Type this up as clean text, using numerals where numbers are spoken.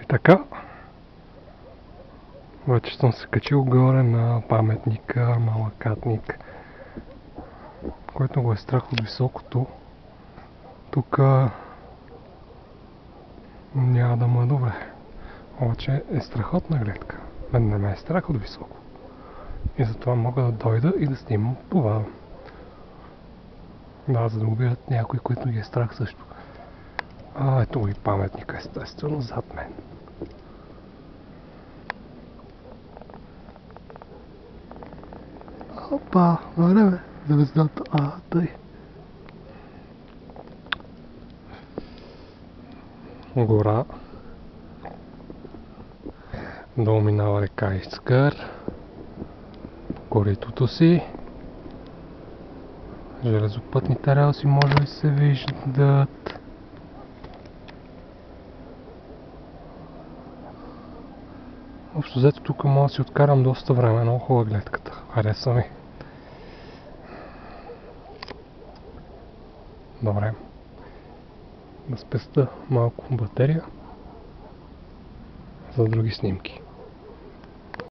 Така, вече съм се качил горе на паметника Малакатник, който го е страх от високото. Тук няма да му е добре. Обаче е страхотна гледка. Мен не ме е страх от високо. И затова мога да дойда и да снимам това. Да, за да убият някой, който ги е страх също. Ето го и паметника, естествено, зад мен. Опа, добре бе, звездата, тъй. Гора. Долу минава река Искър. Коритото си. Железопътните релси може да се виждат. Общо взето тук мога да си откарам доста време, много хубава гледката. Хареса ми. Добре. Да спестя малко батерия за други снимки.